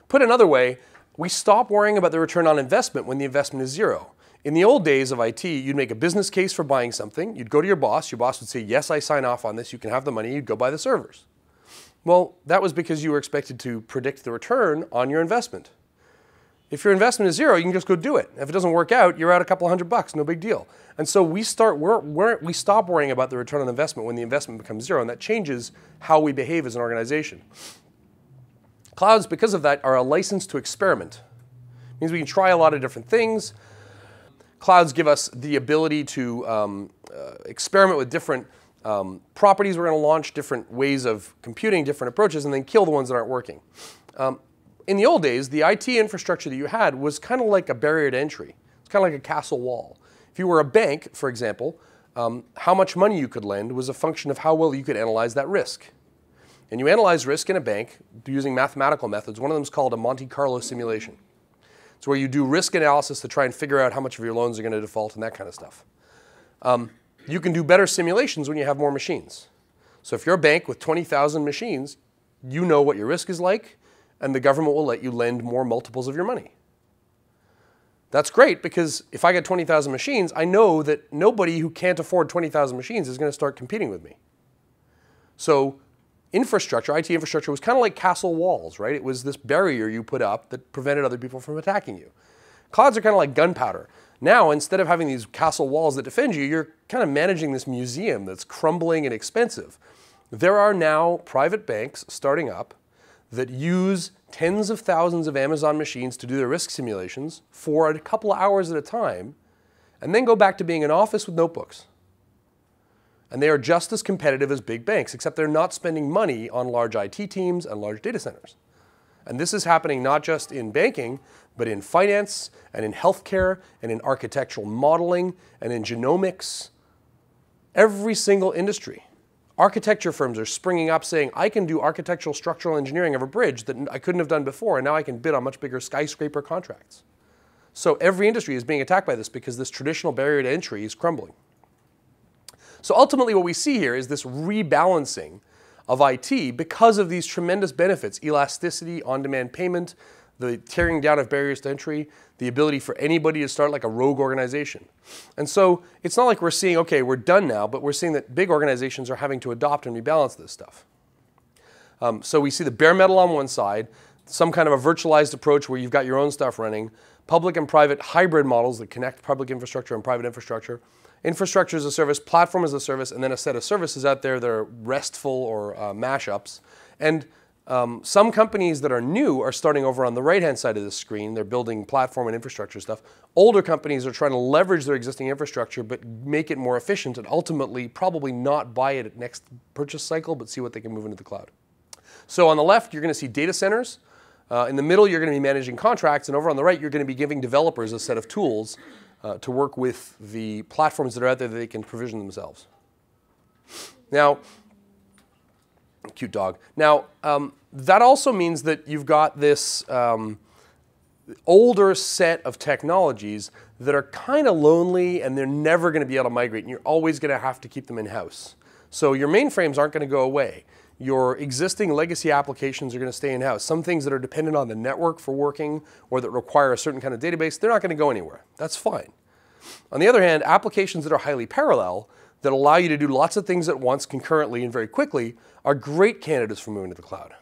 Put another way, we stop worrying about the return on investment when the investment is zero. In the old days of IT, you'd make a business case for buying something, you'd go to your boss would say, yes, I sign off on this, you can have the money, you'd go buy the servers. Well, that was because you were expected to predict the return on your investment. If your investment is zero, you can just go do it. If it doesn't work out, you're out a couple $100, no big deal. And so we stop worrying about the return on investment when the investment becomes zero, and that changes how we behave as an organization. Clouds, because of that, are a license to experiment. It means we can try a lot of different things. Clouds give us the ability to experiment with different properties we're going to launch, different ways of computing, different approaches, and then kill the ones that aren't working. In the old days, the IT infrastructure that you had was kind of like a barrier to entry. It's kind of like a castle wall. If you were a bank, for example, how much money you could lend was a function of how well you could analyze that risk. And you analyze risk in a bank using mathematical methods. One of them is called a Monte Carlo simulation. It's where you do risk analysis to try and figure out how much of your loans are going to default and that kind of stuff. You can do better simulations when you have more machines. So if you're a bank with 20,000 machines, you know what your risk is like, and the government will let you lend more multiples of your money. That's great because if I get 20,000 machines, I know that nobody who can't afford 20,000 machines is going to start competing with me. So infrastructure, IT infrastructure, was kind of like castle walls, right? It was this barrier you put up that prevented other people from attacking you. Clouds are kind of like gunpowder. Now, instead of having these castle walls that defend you, you're kind of managing this museum that's crumbling and expensive. There are now private banks starting up that use tens of thousands of Amazon machines to do their risk simulations for a couple of hours at a time, and then go back to being an office with notebooks. And they are just as competitive as big banks, except they're not spending money on large IT teams and large data centers. And this is happening not just in banking, but in finance, and in healthcare, and in architectural modeling, and in genomics. Every single industry. Architecture firms are springing up saying, I can do architectural structural engineering of a bridge that I couldn't have done before, and now I can bid on much bigger skyscraper contracts. So every industry is being attacked by this because this traditional barrier to entry is crumbling. So ultimately what we see here is this rebalancing of IT because of these tremendous benefits: elasticity, on-demand payment, the tearing down of barriers to entry, the ability for anybody to start like a rogue organization. And so it's not like we're seeing, okay, we're done now, but we're seeing that big organizations are having to adopt and rebalance this stuff. So we see the bare metal on one side, some kind of a virtualized approach where you've got your own stuff running, public and private hybrid models that connect public infrastructure and private infrastructure, infrastructure as a service, platform as a service, and then a set of services out there that are RESTful or mashups. And some companies that are new are starting over on the right-hand side of the screen. They're building platform and infrastructure stuff. Older companies are trying to leverage their existing infrastructure but make it more efficient and ultimately probably not buy it at next purchase cycle but see what they can move into the cloud. So on the left, you're going to see data centers. In the middle, you're going to be managing contracts. And over on the right, you're going to be giving developers a set of tools to work with the platforms that are out there that they can provision themselves. Now, cute dog. Now, that also means that you've got this older set of technologies that are kind of lonely and they're never going to be able to migrate, and you're always going to have to keep them in-house. So your mainframes aren't going to go away. Your existing legacy applications are going to stay in-house. Some things that are dependent on the network for working or that require a certain kind of database, they're not going to go anywhere. That's fine. On the other hand, applications that are highly parallel, that allow you to do lots of things at once concurrently and very quickly, are great candidates for moving to the cloud.